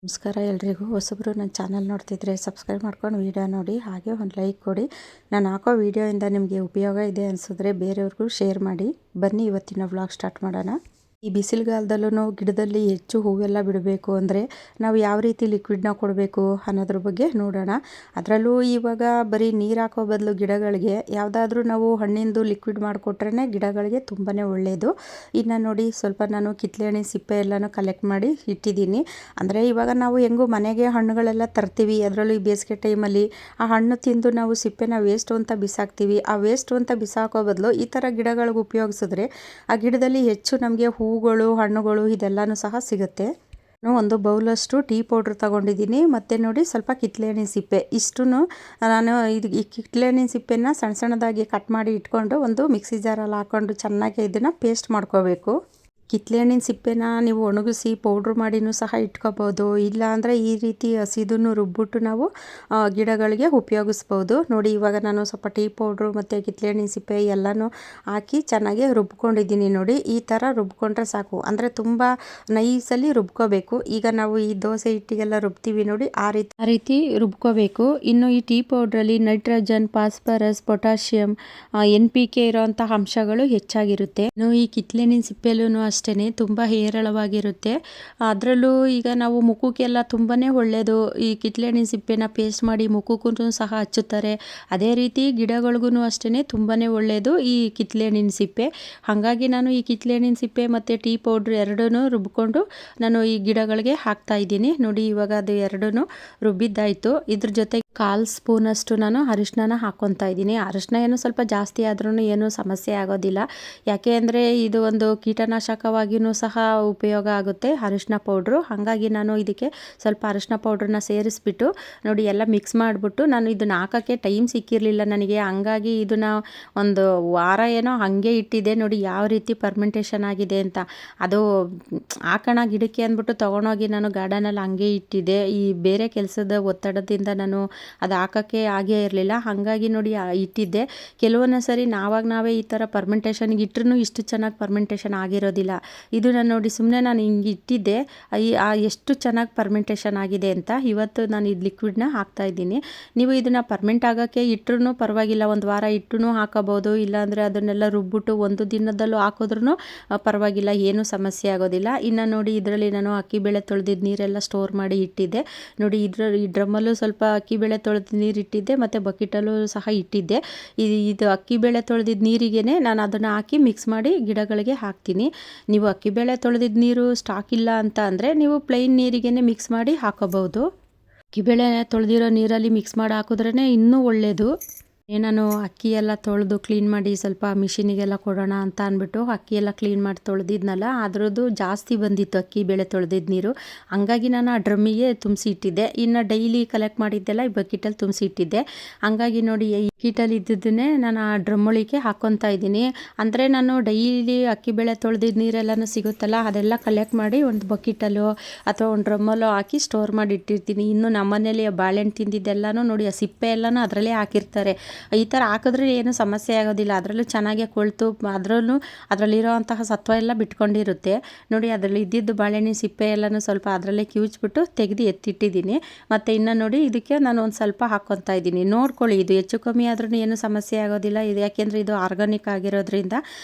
ನಮಸ್ಕಾರ ಎಲ್ರಿಗೂ. ಹೊಸಬ್ರು ನನ್ನ ಚಾನಲ್ ನೋಡ್ತಿದ್ರೆ ಸಬ್ಸ್ಕ್ರೈಬ್ ಮಾಡ್ಕೊಂಡು ವಿಡಿಯೋ ನೋಡಿ, ಹಾಗೆ ಒಂದು ಲೈಕ್ ಕೊಡಿ. ನಾನು ಹಾಕೋ ವಿಡಿಯೋಯಿಂದ ನಿಮಗೆ ಉಪಯೋಗ ಇದೆ ಅನಿಸಿದ್ರೆ ಬೇರೆಯವ್ರಿಗೂ ಶೇರ್ ಮಾಡಿ. ಬನ್ನಿ ಇವತ್ತಿನ ವ್ಲಾಗ್ ಸ್ಟಾರ್ಟ್ ಮಾಡೋಣ. ಈ ಬಿಸಿಲುಗಾಲದಲ್ಲೂ ಗಿಡದಲ್ಲಿ ಹೆಚ್ಚು ಹೂವೆಲ್ಲ ಬಿಡಬೇಕು ಅಂದರೆ ನಾವು ಯಾವ ರೀತಿ ಲಿಕ್ವಿಡ್ನ ಕೊಡಬೇಕು ಅನ್ನೋದ್ರ ಬಗ್ಗೆ ನೋಡೋಣ. ಅದರಲ್ಲೂ ಇವಾಗ ಬರೀ ನೀರು ಹಾಕೋ ಬದಲು ಗಿಡಗಳಿಗೆ ಯಾವುದಾದ್ರೂ ನಾವು ಹಣ್ಣಿಂದು ಲಿಕ್ವಿಡ್ ಮಾಡಿಕೊಟ್ರೇ ಗಿಡಗಳಿಗೆ ತುಂಬಾ ಒಳ್ಳೆಯದು. ಇನ್ನು ನೋಡಿ, ಸ್ವಲ್ಪ ನಾನು ಕಿತ್ಳೆಹಣ್ಣಿ ಸಿಪ್ಪೆ ಎಲ್ಲನೂ ಕಲೆಕ್ಟ್ ಮಾಡಿ ಇಟ್ಟಿದ್ದೀನಿ. ಅಂದರೆ ಇವಾಗ ನಾವು ಹೆಂಗೂ ಮನೆಗೆ ಹಣ್ಣುಗಳೆಲ್ಲ ತರ್ತೀವಿ, ಅದರಲ್ಲೂ ಈ ಬೇಸಿಗೆ ಟೈಮಲ್ಲಿ ಆ ಹಣ್ಣು ತಿಂದು ನಾವು ಸಿಪ್ಪೆನ ವೇಸ್ಟು ಅಂತ ಬಿಸಾಕ್ತೀವಿ. ಆ ವೇಸ್ಟು ಅಂತ ಬಿಸಾಕೋ ಬದಲು ಈ ಥರ ಗಿಡಗಳಿಗೆ ಉಪಯೋಗಿಸಿದ್ರೆ ಆ ಗಿಡದಲ್ಲಿ ಹೆಚ್ಚು ನಮಗೆ ಹೂಗಳು, ಹಣ್ಣುಗಳು ಇದೆಲ್ಲನೂ ಸಹ ಸಿಗುತ್ತೆ. ಒಂದು ಬೌಲಷ್ಟು ಟೀ ಪೌಡ್ರ್ ತೊಗೊಂಡಿದ್ದೀನಿ. ಮತ್ತು ನೋಡಿ, ಸ್ವಲ್ಪ ಕಿತ್ಳೆಹಣ್ಣಿನ ಸಿಪ್ಪೆ. ಇಷ್ಟೂ ನಾನು ಈ ಕಿತ್ಳೆಹಣ್ಣಿನ ಸಿಪ್ಪೆನ ಸಣ್ಣ ಸಣ್ಣದಾಗಿ ಕಟ್ ಮಾಡಿ ಇಟ್ಕೊಂಡು ಒಂದು ಮಿಕ್ಸಿ ಜಾರಲ್ಲಿ ಹಾಕ್ಕೊಂಡು ಚೆನ್ನಾಗಿ ಇದನ್ನು ಪೇಸ್ಟ್ ಮಾಡ್ಕೋಬೇಕು. ಕಿತ್ಳೆಹಣ್ಣಿನ ಸಿಪ್ಪೆನ ನೀವು ಒಣಗಿಸಿ ಪೌಡ್ರ್ ಮಾಡಿನೂ ಸಹ ಇಟ್ಕೋಬೋದು. ಇಲ್ಲ ಅಂದರೆ ಈ ರೀತಿ ಹಸಿದನ್ನು ರುಬ್ಬಿಟ್ಟು ನಾವು ಗಿಡಗಳಿಗೆ ಉಪಯೋಗಿಸ್ಬೋದು. ನೋಡಿ, ಇವಾಗ ನಾನು ಸ್ವಲ್ಪ ಟೀ ಪೌಡ್ರು ಮತ್ತು ಕಿತ್ಳೆಹಣ್ಣಿನ ಸಿಪ್ಪೆ ಎಲ್ಲನೂ ಹಾಕಿ ಚೆನ್ನಾಗಿ ರುಬ್ಕೊಂಡಿದ್ದೀನಿ. ನೋಡಿ, ಈ ಥರ ರುಬ್ಕೊಂಡ್ರೆ ಸಾಕು. ಅಂದರೆ ತುಂಬ ನೈಸಲ್ಲಿ ರುಬ್ಕೋಬೇಕು. ಈಗ ನಾವು ಈ ದೋಸೆ ಹಿಟ್ಟಿಗೆಲ್ಲ ರುಬ್ತೀವಿ ನೋಡಿ, ಆ ರೀತಿ ರುಬ್ಕೋಬೇಕು. ಇನ್ನು ಈ ಟೀ ಪೌಡ್ರಲ್ಲಿ ನೈಟ್ರೋಜನ್, ಫಾಸ್ಫರಸ್, ಪೊಟ್ಯಾಷಿಯಂ, NPK ಇರೋವಂಥ ಅಂಶಗಳು ಹೆಚ್ಚಾಗಿರುತ್ತೆ. ಇನ್ನು ಈ ಕಿತ್ಳೆಹಣ್ಣಿನ ಸಿಪ್ಪೆಲೂ ಅಷ್ಟೇ ತುಂಬ ಹೇರಳವಾಗಿರುತ್ತೆ. ಅದರಲ್ಲೂ ಈಗ ನಾವು ಮುಖಕ್ಕೆಲ್ಲ ತುಂಬಾ ಒಳ್ಳೆಯದು. ಈ ಕಿತ್ಳೆಹಣ್ಣಿನ ಸಿಪ್ಪೆನ ಪೇಸ್ಟ್ ಮಾಡಿ ಮುಖಕ್ಕೂ ಸಹ ಹಚ್ಚುತ್ತಾರೆ. ಅದೇ ರೀತಿ ಗಿಡಗಳಿಗೂ ಅಷ್ಟೇ ತುಂಬಾ ಒಳ್ಳೆಯದು ಈ ಕಿತ್ಳೆಹಣ್ಣಿನ ಸಿಪ್ಪೆ. ಹಾಗಾಗಿ ನಾನು ಈ ಕಿತ್ಳೆಹಣ್ಣಿನ ಸಿಪ್ಪೆ ಮತ್ತು ಟೀ ಪೌಡ್ರ್ ಎರಡೂ ರುಬ್ಕೊಂಡು ನಾನು ಈ ಗಿಡಗಳಿಗೆ ಹಾಕ್ತಾ ಇದ್ದೀನಿ. ನೋಡಿ, ಇವಾಗ ಅದು ಎರಡೂ ರುಬ್ಬಿದ್ದಾಯಿತು. ಇದ್ರ ಜೊತೆ 1/4 ಸ್ಪೂನಷ್ಟು ನಾನು ಅರಿಶಿನ ಹಾಕ್ಕೊತಾ ಇದ್ದೀನಿ. ಅರಿಶಿನ ಏನು ಸ್ವಲ್ಪ ಜಾಸ್ತಿ ಆದ್ರೂ ಏನೂ ಸಮಸ್ಯೆ ಆಗೋದಿಲ್ಲ. ಯಾಕೆ ಅಂದರೆ ಇದು ಒಂದು ಕೀಟನಾಶಕವಾಗಿಯೂ ಸಹ ಉಪಯೋಗ ಆಗುತ್ತೆ ಅರಿಶಿನ ಪೌಡ್ರು. ಹಾಗಾಗಿ ನಾನು ಇದಕ್ಕೆ ಸ್ವಲ್ಪ ಅರಿಶಿನ ಪೌಡ್ರನ್ನ ಸೇರಿಸ್ಬಿಟ್ಟು ನೋಡಿ ಎಲ್ಲ ಮಿಕ್ಸ್ ಮಾಡಿಬಿಟ್ಟು, ನಾನು ಇದನ್ನು ಹಾಕೋಕ್ಕೆ ಟೈಮ್ ಸಿಕ್ಕಿರಲಿಲ್ಲ ನನಗೆ. ಹಂಗಾಗಿ ಇದನ್ನು ಒಂದು ವಾರ ಏನೋ ಹಾಗೆ ಇಟ್ಟಿದ್ದೆ. ನೋಡಿ ಯಾವ ರೀತಿ ಫರ್ಮೆಂಟೇಷನ್ ಆಗಿದೆ ಅಂತ. ಅದು ಹಾಕೋಣ ಗಿಡಕ್ಕೆ ಅಂದ್ಬಿಟ್ಟು ತೊಗೊಂಡೋಗಿ ನಾನು ಗಾರ್ಡನಲ್ಲಿ ಹಂಗೆ ಇಟ್ಟಿದ್ದೆ. ಈ ಬೇರೆ ಕೆಲಸದ ಒತ್ತಡದಿಂದ ನಾನು ಅದು ಹಾಕೋಕ್ಕೆ ಆಗೇ ಇರಲಿಲ್ಲ. ಹಾಗಾಗಿ ನೋಡಿ ಇಟ್ಟಿದ್ದೆ. ಕೆಲವೊಂದು ಸರಿ ನಾವೇ ಈ ಥರ ಫರ್ಮೆಂಟೇಷನ್ಗೆ ಇಟ್ಟರೂ ಇಷ್ಟು ಚೆನ್ನಾಗಿ ಫರ್ಮೆಂಟೇಷನ್ ಆಗಿರೋದಿಲ್ಲ. ಇದು ನಾನು ನೋಡಿ ಸುಮ್ಮನೆ ನಾನು ಹಿಂಗೆ ಇಟ್ಟಿದ್ದೆ, ಎಷ್ಟು ಚೆನ್ನಾಗಿ ಫರ್ಮೆಂಟೇಷನ್ ಆಗಿದೆ ಅಂತ. ಇವತ್ತು ನಾನು ಇದು ಲಿಕ್ವಿಡ್ನ ಹಾಕ್ತಾಯಿದ್ದೀನಿ. ನೀವು ಇದನ್ನು ಫರ್ಮೆಂಟ್ ಆಗೋಕ್ಕೆ ಇಟ್ಟರೂ ಪರವಾಗಿಲ್ಲ, ಒಂದು ವಾರ ಇಟ್ಟೂ ಹಾಕೋಬೋದು. ಇಲ್ಲಾಂದರೆ ಅದನ್ನೆಲ್ಲ ರುಬ್ಬಿಟ್ಟು ಒಂದು ದಿನದಲ್ಲೂ ಹಾಕಿದ್ರೂ ಪರವಾಗಿಲ್ಲ, ಏನೂ ಸಮಸ್ಯೆ ಆಗೋದಿಲ್ಲ. ಇನ್ನು ನೋಡಿ, ಇದರಲ್ಲಿ ನಾನು ಅಕ್ಕಿಬೇಳೆ ತೊಳೆದಿದ್ದು ನೀರೆಲ್ಲ ಸ್ಟೋರ್ ಮಾಡಿ ಇಟ್ಟಿದ್ದೆ. ನೋಡಿ, ಈ ಡ್ರಮ್ಮಲ್ಲೂ ಸ್ವಲ್ಪ ಅಕ್ಕಿಬೇಳೆ ತೊಳೆದು ನೀರು ಇಟ್ಟಿದ್ದೆ ಮತ್ತು ಬಕೆಟಲ್ಲೂ ಸಹ ಇಟ್ಟಿದ್ದೆ. ಇದು ಅಕ್ಕಿಬೇಳೆ ತೊಳೆದಿದ್ದ ನೀರಿಗೇ ನಾನು ಅದನ್ನು ಹಾಕಿ ಮಿಕ್ಸ್ ಮಾಡಿ ಗಿಡಗಳಿಗೆ ಹಾಕ್ತೀನಿ. ನೀವು ಅಕ್ಕಿಬೇಳೆ ತೊಳೆದಿದ್ದ ನೀರು ಸ್ಟಾಕ್ ಇಲ್ಲ ಅಂತ ಅಂದರೆ ನೀವು ಪ್ಲೈನ್ ನೀರಿಗೇ ಮಿಕ್ಸ್ ಮಾಡಿ ಹಾಕೋಬಹುದು. ಅಕ್ಕಿಬೇಳೆ ತೊಳೆದಿರೋ ನೀರಲ್ಲಿ ಮಿಕ್ಸ್ ಮಾಡಿ ಹಾಕಿದ್ರೇ ಇನ್ನೂ ಒಳ್ಳೆಯದು. ನಾನು ಅಕ್ಕಿ ಎಲ್ಲ ತೊಳೆದು ಕ್ಲೀನ್ ಮಾಡಿ ಸ್ವಲ್ಪ ಮಿಷಿನಿಗೆಲ್ಲ ಕೊಡೋಣ ಅಂತ ಅಂದ್ಬಿಟ್ಟು ಅಕ್ಕಿ ಎಲ್ಲ ಕ್ಲೀನ್ ಮಾಡಿ ತೊಳೆದಿದ್ನಲ್ಲ, ಅದರದ್ದು ಜಾಸ್ತಿ ಬಂದಿತ್ತು ಅಕ್ಕಿ ಬೇಳೆ ತೊಳೆದಿದ್ದ ನೀರು. ಹಂಗಾಗಿ ನಾನು ಆ ಡ್ರಮ್ಮಿಗೆ ತುಂಬಿಸಿ ಇಟ್ಟಿದ್ದೆ. ಇನ್ನು ಡೈಲಿ ಕಲೆಕ್ಟ್ ಮಾಡಿದ್ದೆಲ್ಲ ಈ ಬಕೆಟಲ್ಲಿ ತುಂಬಿಸಿ ಇಟ್ಟಿದ್ದೆ. ಹಂಗಾಗಿ ನೋಡಿ, ಈ ಬಕೆಟಲ್ಲಿ ಇದ್ದಿದ್ದನ್ನೇ ನಾನು ಆ ಡ್ರಮ್ಮೊಳಿಗೆ ಹಾಕ್ಕೊತಾ ಇದ್ದೀನಿ. ಅಂದರೆ ನಾನು ಡೈಲಿ ಅಕ್ಕಿ ಬೇಳೆ ತೊಳೆದಿದ್ದ ನೀರೆಲ್ಲನೂ ಸಿಗುತ್ತಲ್ಲ, ಅದೆಲ್ಲ ಕಲೆಕ್ಟ್ ಮಾಡಿ ಒಂದು ಬಕೆಟಲ್ಲೋ ಅಥವಾ ಒಂದು ಡ್ರಮ್ಮಲ್ಲೋ ಹಾಕಿ ಸ್ಟೋರ್ ಮಾಡಿ ಇಟ್ಟಿರ್ತೀನಿ. ಇನ್ನು ನಮ್ಮನೇಲಿ ಬಾಳೆಹಣ್ಣು ತಿಂದಿದ್ದೆಲ್ಲನೂ ನೋಡಿ, ಆ ಸಿಪ್ಪೆ ಎಲ್ಲನೂ ಅದರಲ್ಲೇ ಹಾಕಿರ್ತಾರೆ. ಈ ಥರ ಹಾಕಿದ್ರೆ ಏನು ಸಮಸ್ಯೆ ಆಗೋದಿಲ್ಲ. ಅದರಲ್ಲೂ ಚೆನ್ನಾಗೆ ಕೊಳ್ತು, ಅದರಲ್ಲಿರೋವಂತಹ ಸತ್ವ ಎಲ್ಲ ಬಿಟ್ಕೊಂಡಿರುತ್ತೆ. ನೋಡಿ, ಅದರಲ್ಲಿ ಇದ್ದಿದ್ದು ಬಾಳೆಹಣ್ಣಿನ ಸಿಪ್ಪೆ ಎಲ್ಲನೂ ಸ್ವಲ್ಪ ಅದರಲ್ಲೇ ಕಿವುಚ್ಬಿಟ್ಟು ತೆಗೆದು ಎತ್ತಿಟ್ಟಿದ್ದೀನಿ. ಮತ್ತು ಇನ್ನು ನೋಡಿ, ಇದಕ್ಕೆ ನಾನು ಒಂದು ಸ್ವಲ್ಪ ಹಾಕ್ಕೊತಾ ಇದ್ದೀನಿ. ನೋಡ್ಕೊಳ್ಳಿ, ಇದು ಹೆಚ್ಚು ಕಮ್ಮಿ ಆದ್ರೂ ಏನು ಸಮಸ್ಯೆ ಆಗೋದಿಲ್ಲ. ಇದು ಯಾಕೆಂದರೆ ಇದು ಆರ್ಗಾನಿಕ್ ಆಗಿರೋದ್ರಿಂದ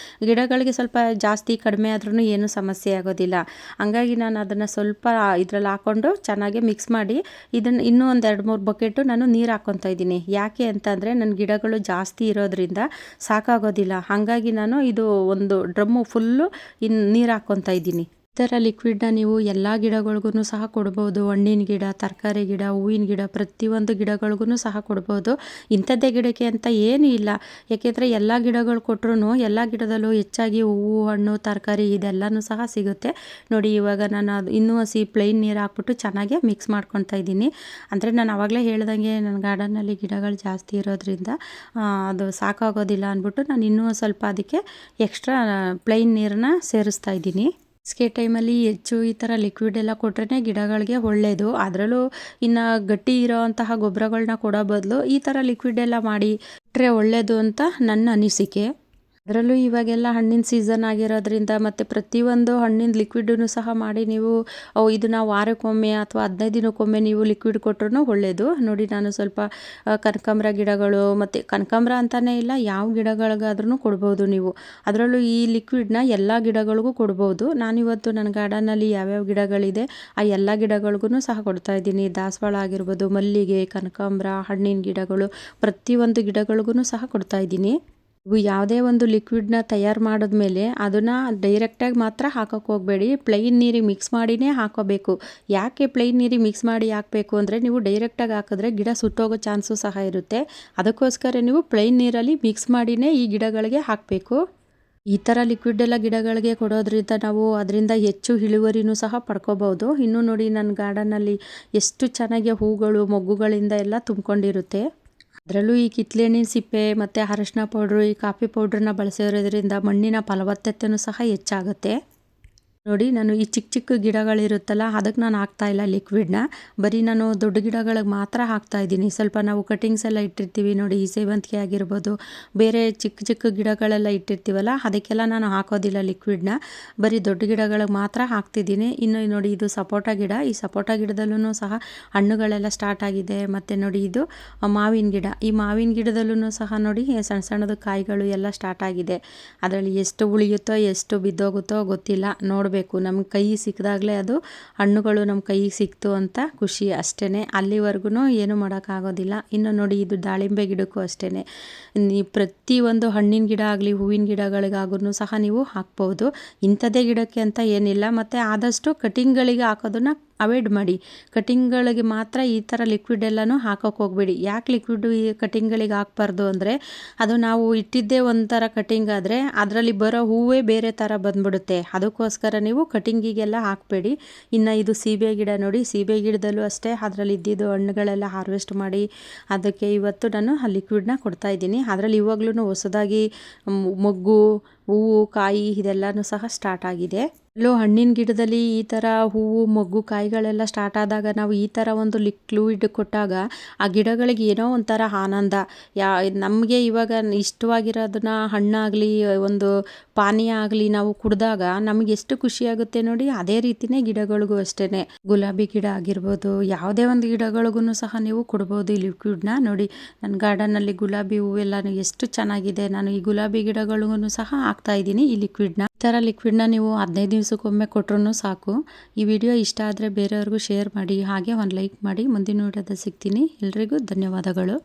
ಗಿಡಗಳಿಗೆ ಸ್ವಲ್ಪ ಜಾಸ್ತಿ ಕಡಿಮೆ ಆದ್ರೂ ಏನು ಸಮಸ್ಯೆ ಆಗೋದಿಲ್ಲ. ಹಂಗಾಗಿ ನಾನು ಅದನ್ನು ಸ್ವಲ್ಪ ಇದರಲ್ಲಿ ಹಾಕ್ಕೊಂಡು ಚೆನ್ನಾಗಿ ಮಿಕ್ಸ್ ಮಾಡಿ ಇದನ್ನು ಇನ್ನೂ ಒಂದು 2-3 ಬಕೆಟು ನಾನು ನೀರು ಹಾಕ್ಕೊತಾ ಇದ್ದೀನಿ. ಯಾಕೆ ಅಂತಂದರೆ ನನ್ನ ಗಿಡಗಳು ಜಾಸ್ತಿ ಇರೋದ್ರಿಂದ ಸಾಕಾಗೋದಿಲ್ಲ. ಹಾಗಾಗಿ ನಾನು ಇದು ಒಂದು ಡ್ರಮ್ಮು ಫುಲ್ಲು ನೀರು ಹಾಕ್ಕೊತಾ ಇದ್ದೀನಿ. ಈ ಥರ ಲಿಕ್ವಿಡ್ನ ನೀವು ಎಲ್ಲ ಗಿಡಗಳಿಗೂ ಸಹ ಕೊಡ್ಬೋದು. ಹಣ್ಣಿನ ಗಿಡ, ತರಕಾರಿ ಗಿಡ, ಹೂವಿನ ಗಿಡ, ಪ್ರತಿಯೊಂದು ಗಿಡಗಳಿಗೂ ಸಹ ಕೊಡ್ಬೋದು. ಇಂಥದ್ದೇ ಗಿಡಕ್ಕೆ ಅಂತ ಏನೂ ಇಲ್ಲ. ಯಾಕೆಂದರೆ ಎಲ್ಲ ಗಿಡಗಳು ಕೊಟ್ಟರು ಎಲ್ಲ ಗಿಡದಲ್ಲೂ ಹೆಚ್ಚಾಗಿ ಹೂವು, ಹಣ್ಣು, ತರಕಾರಿ ಇದೆಲ್ಲನೂ ಸಹ ಸಿಗುತ್ತೆ. ನೋಡಿ, ಇವಾಗ ನಾನು ಅದು ಇನ್ನೂ ಹಸಿ ಪ್ಲೈನ್ ನೀರು ಹಾಕ್ಬಿಟ್ಟು ಚೆನ್ನಾಗಿ ಮಿಕ್ಸ್ ಮಾಡ್ಕೊತಾ ಇದ್ದೀನಿ. ಅಂದರೆ ನಾನು ಆವಾಗಲೇ ಹೇಳ್ದಂಗೆ ನನ್ನ ಗಾರ್ಡನ್ನಲ್ಲಿ ಗಿಡಗಳು ಜಾಸ್ತಿ ಇರೋದ್ರಿಂದ ಅದು ಸಾಕಾಗೋದಿಲ್ಲ ಅಂದ್ಬಿಟ್ಟು ನಾನು ಇನ್ನೂ ಸ್ವಲ್ಪ ಅದಕ್ಕೆ ಎಕ್ಸ್ಟ್ರಾ ಪ್ಲೈನ್ ನೀರನ್ನ ಸೇರಿಸ್ತಾ ಇದ್ದೀನಿ. ಬೇಸಿಗೆ ಟೈಮಲ್ಲಿ ಹೆಚ್ಚು ಈ ಥರ ಲಿಕ್ವಿಡ್ ಎಲ್ಲ ಕೊಟ್ರೇ ಗಿಡಗಳಿಗೆ ಒಳ್ಳೆಯದು. ಅದರಲ್ಲೂ ಇನ್ನು ಗಟ್ಟಿ ಇರೋವಂತಹ ಗೊಬ್ಬರಗಳನ್ನ ಕೊಡೋ ಬದಲು ಈ ಥರ ಲಿಕ್ವಿಡ್ ಎಲ್ಲ ಮಾಡಿ ಕೊಟ್ಟರೆ ಒಳ್ಳೆಯದು ಅಂತ ನನ್ನ ಅನಿಸಿಕೆ. ಅದರಲ್ಲೂ ಇವಾಗೆಲ್ಲ ಹಣ್ಣಿನ ಸೀಸನ್ ಆಗಿರೋದ್ರಿಂದ ಮತ್ತು ಪ್ರತಿಯೊಂದು ಹಣ್ಣಿನ ಲಿಕ್ವಿಡನ್ನು ಸಹ ಮಾಡಿ ನೀವು ಇದನ್ನು ವಾರಕ್ಕೊಮ್ಮೆ ಅಥವಾ 15 ದಿನಕ್ಕೊಮ್ಮೆ ನೀವು ಲಿಕ್ವಿಡ್ ಕೊಟ್ರೂ ಒಳ್ಳೆಯದು. ನೋಡಿ ನಾನು ಸ್ವಲ್ಪ ಕನಕಾಂಬರ ಗಿಡಗಳು ಮತ್ತು ಕನಕಾಂಬರ ಅಂತಲೇ ಇಲ್ಲ, ಯಾವ ಗಿಡಗಳಿಗಾದ್ರೂ ಕೊಡ್ಬೋದು ನೀವು. ಅದರಲ್ಲೂ ಈ ಲಿಕ್ವಿಡ್ನ ಎಲ್ಲ ಗಿಡಗಳಿಗೂ ಕೊಡ್ಬೋದು. ನಾನಿವತ್ತು ನನ್ನ ಗಾರ್ಡನಲ್ಲಿ ಯಾವ್ಯಾವ ಗಿಡಗಳಿದೆ ಆ ಎಲ್ಲ ಗಿಡಗಳಿಗೂ ಸಹ ಕೊಡ್ತಾಯಿದ್ದೀನಿ. ದಾಸವಾಳ ಆಗಿರ್ಬೋದು, ಮಲ್ಲಿಗೆ, ಕನಕಾಂಬರ, ಹಣ್ಣಿನ ಗಿಡಗಳು, ಪ್ರತಿಯೊಂದು ಗಿಡಗಳಿಗೂ ಸಹ ಕೊಡ್ತಾಯಿದ್ದೀನಿ. ಇವು ಯಾವುದೇ ಒಂದು ಲಿಕ್ವಿಡ್ನ ತಯಾರು ಮಾಡಿದ್ಮೇಲೆ ಅದನ್ನು ಡೈರೆಕ್ಟಾಗಿ ಮಾತ್ರ ಹಾಕೋಕ್ಕೆ ಹೋಗಬೇಡಿ, ಪ್ಲೈನ್ ನೀರಿಗೆ ಮಿಕ್ಸ್ ಮಾಡಿನೇ ಹಾಕೋಬೇಕು. ಯಾಕೆ ಪ್ಲೈನ್ ನೀರಿಗೆ ಮಿಕ್ಸ್ ಮಾಡಿ ಹಾಕಬೇಕು ಅಂದರೆ, ನೀವು ಡೈರೆಕ್ಟಾಗಿ ಹಾಕಿದ್ರೆ ಗಿಡ ಸುಟ್ಟೋಗೋ ಚಾನ್ಸು ಸಹ ಇರುತ್ತೆ. ಅದಕ್ಕೋಸ್ಕರ ನೀವು ಪ್ಲೈನ್ ನೀರಲ್ಲಿ ಮಿಕ್ಸ್ ಮಾಡಿನೇ ಈ ಗಿಡಗಳಿಗೆ ಹಾಕಬೇಕು. ಈ ಥರ ಲಿಕ್ವಿಡ್ ಎಲ್ಲ ಗಿಡಗಳಿಗೆ ಕೊಡೋದ್ರಿಂದ ನಾವು ಅದರಿಂದ ಹೆಚ್ಚು ಇಳುವರಿನೂ ಸಹ ಪಡ್ಕೋಬೋದು. ಇನ್ನೂ ನೋಡಿ ನನ್ನ ಗಾರ್ಡನಲ್ಲಿ ಎಷ್ಟು ಚೆನ್ನಾಗಿ ಹೂಗಳು ಮೊಗ್ಗುಗಳಿಂದ ಎಲ್ಲ ತುಂಬಿಕೊಂಡಿರುತ್ತೆ. ಅದರಲ್ಲೂ ಈ ಕಿತ್ಳೆಹಣ್ಣಿನ ಸಿಪ್ಪೆ ಮತ್ತು ಅರಶಿನ ಪೌಡ್ರು, ಈ ಕಾಫಿ ಪೌಡ್ರನ್ನ ಬಳಸಿರೋದ್ರಿಂದ ಮಣ್ಣಿನ ಫಲವತ್ತತೆಯೂ ಸಹ ಹೆಚ್ಚಾಗುತ್ತೆ. ನೋಡಿ ನಾನು ಈ ಚಿಕ್ಕ ಚಿಕ್ಕ ಗಿಡಗಳಿರುತ್ತಲ್ಲ ಅದಕ್ಕೆ ನಾನು ಹಾಕ್ತಾಯಿಲ್ಲ ಲಿಕ್ವಿಡ್ನ, ಬರೀ ನಾನು ದೊಡ್ಡ ಗಿಡಗಳಿಗೆ ಮಾತ್ರ ಹಾಕ್ತಾಯಿದ್ದೀನಿ. ಸ್ವಲ್ಪ ನಾವು ಕಟಿಂಗ್ಸ್ ಎಲ್ಲ ಇಟ್ಟಿರ್ತೀವಿ ನೋಡಿ, ಈ ಸೇವಂತಿಗೆ ಆಗಿರ್ಬೋದು, ಬೇರೆ ಚಿಕ್ಕ ಚಿಕ್ಕ ಗಿಡಗಳೆಲ್ಲ ಇಟ್ಟಿರ್ತೀವಲ್ಲ ಅದಕ್ಕೆಲ್ಲ ನಾನು ಹಾಕೋದಿಲ್ಲ ಲಿಕ್ವಿಡ್ನ, ಬರೀ ದೊಡ್ಡ ಗಿಡಗಳಿಗೆ ಮಾತ್ರ ಹಾಕ್ತಿದ್ದೀನಿ. ಇನ್ನು ನೋಡಿ ಇದು ಸಪೋಟ ಗಿಡ, ಈ ಸಪೋಟ ಗಿಡದಲ್ಲೂ ಸಹ ಹಣ್ಣುಗಳೆಲ್ಲ ಸ್ಟಾರ್ಟ್ ಆಗಿದೆ. ಮತ್ತು ನೋಡಿ ಇದು ಮಾವಿನ ಗಿಡ, ಈ ಮಾವಿನ ಗಿಡದಲ್ಲೂ ಸಹ ನೋಡಿ ಸಣ್ಣ ಸಣ್ಣದು ಕಾಯಿಗಳು ಎಲ್ಲ ಸ್ಟಾರ್ಟ್ ಆಗಿದೆ. ಅದರಲ್ಲಿ ಎಷ್ಟು ಉಳಿಯುತ್ತೋ ಎಷ್ಟು ಬಿದ್ದೋಗುತ್ತೋ ಗೊತ್ತಿಲ್ಲ, ನೋಡಬೇಕು. ನಮ್ಮ ಕೈ ಸಿಕ್ಕಿದಾಗಲೇ ಅದು ಹಣ್ಣುಗಳು ನಮ್ಮ ಕೈಗೆ ಸಿಕ್ತು ಅಂತ ಖುಷಿ ಅಷ್ಟೇ, ಅಲ್ಲಿವರೆಗೂ ಏನೂ ಮಾಡೋಕ್ಕಾಗೋದಿಲ್ಲ. ಇನ್ನು ನೋಡಿ ಇದು ದಾಳಿಂಬೆ ಗಿಡಕ್ಕೂ ಅಷ್ಟೇ, ನೀವು ಪ್ರತಿಯೊಂದು ಹಣ್ಣಿನ ಗಿಡ ಆಗಲಿ ಹೂವಿನ ಗಿಡಗಳಿಗಾಗೂ ಸಹ ನೀವು ಹಾಕ್ಬೋದು. ಇಂಥದ್ದೇ ಗಿಡಕ್ಕೆ ಅಂತ ಏನಿಲ್ಲ. ಮತ್ತು ಆದಷ್ಟು ಕಟಿಂಗ್ಗಳಿಗೆ ಹಾಕೋದನ್ನು ಅವಾಯ್ಡ್ ಮಾಡಿ. ಕಟಿಂಗ್ಗಳಿಗೆ ಮಾತ್ರ ಈ ಥರ ಲಿಕ್ವಿಡ್ ಎಲ್ಲನೂ ಹಾಕೋಕ್ಕೆ ಹೋಗಬೇಡಿ. ಯಾಕೆ ಲಿಕ್ವಿಡು ಈ ಕಟಿಂಗ್ಗಳಿಗೆ ಹಾಕ್ಬಾರ್ದು ಅಂದರೆ, ಅದು ನಾವು ಇಟ್ಟಿದ್ದೇ ಒಂಥರ ಕಟಿಂಗ್ ಆದರೆ ಅದರಲ್ಲಿ ಬರೋ ಹೂವೇ ಬೇರೆ ಥರ ಬಂದ್ಬಿಡುತ್ತೆ. ಅದಕ್ಕೋಸ್ಕರ ನೀವು ಕಟಿಂಗಿಗೆಲ್ಲ ಹಾಕಬೇಡಿ. ಇನ್ನು ಇದು ಸೀಬೆ ಗಿಡ ನೋಡಿ, ಸೀಬೆ ಗಿಡದಲ್ಲೂ ಅಷ್ಟೇ ಅದರಲ್ಲಿ ಇದ್ದಿದ್ದು ಹಣ್ಣುಗಳೆಲ್ಲ ಹಾರ್ವೆಸ್ಟ್ ಮಾಡಿ ಅದಕ್ಕೆ ಇವತ್ತು ನಾನು ಆ ಲಿಕ್ವಿಡ್ನ ಕೊಡ್ತಾಯಿದ್ದೀನಿ. ಅದರಲ್ಲಿ ಇವಾಗ್ಲೂ ಹೊಸದಾಗಿ ಮೊಗ್ಗು, ಹೂವು, ಕಾಯಿ ಇದೆಲ್ಲನೂ ಸಹ ಸ್ಟಾರ್ಟ್ ಆಗಿದೆ. ಹಣ್ಣಿನ ಗಿಡದಲ್ಲಿ ಈ ಥರ ಹೂವು, ಮೊಗ್ಗು, ಕಾಯಿಗಳೆಲ್ಲ ಸ್ಟಾರ್ಟ್ ಆದಾಗ ನಾವು ಈ ಥರ ಒಂದು ಲಿಕ್ವಿಡ್ ಕೊಟ್ಟಾಗ ಆ ಗಿಡಗಳಿಗೆ ಏನೋ ಒಂಥರ ಆನಂದ. ನಮಗೆ ಇವಾಗ ಇಷ್ಟವಾಗಿರೋದನ್ನ ಹಣ್ಣಾಗಲಿ ಒಂದು ಪಾನೀಯ ಆಗಲಿ ನಾವು ಕುಡಿದಾಗ ನಮಗೆ ಎಷ್ಟು ಖುಷಿಯಾಗುತ್ತೆ ನೋಡಿ, ಅದೇ ರೀತಿಯೇ ಗಿಡಗಳಿಗೂ ಅಷ್ಟೇ. ಗುಲಾಬಿ ಗಿಡ ಆಗಿರ್ಬೋದು, ಯಾವುದೇ ಒಂದು ಗಿಡಗಳಿಗೂ ಸಹ ನೀವು ಕೊಡ್ಬೋದು ಈ ಲಿಕ್ವಿಡ್ನ. ನೋಡಿ ನನ್ನ ಗಾರ್ಡನಲ್ಲಿ ಗುಲಾಬಿ ಹೂವೆಲ್ಲ ಎಷ್ಟು ಚೆನ್ನಾಗಿದೆ. ನಾನು ಈ ಗುಲಾಬಿ ಗಿಡಗಳಿಗೂ ಸಹ ಹಾಕ್ತಾಯಿದ್ದೀನಿ ಈ ಲಿಕ್ವಿಡ್ನ. ಈ ಥರ ಲಿಕ್ವಿಡ್ನ ನೀವು 15 ದಿವಸಕ್ಕೊಮ್ಮೆ ಕೊಟ್ರೂ ಸಾಕು. ಈ ವಿಡಿಯೋ ಇಷ್ಟ ಆದರೆ ಬೇರೆಯವ್ರಿಗೂ ಶೇರ್ ಮಾಡಿ, ಹಾಗೆ ಒಂದು ಲೈಕ್ ಮಾಡಿ. ಮುಂದಿನ ವಿಡಿಯೋದಲ್ಲಿ ಸಿಗ್ತೀನಿ. ಎಲ್ರಿಗೂ ಧನ್ಯವಾದಗಳು.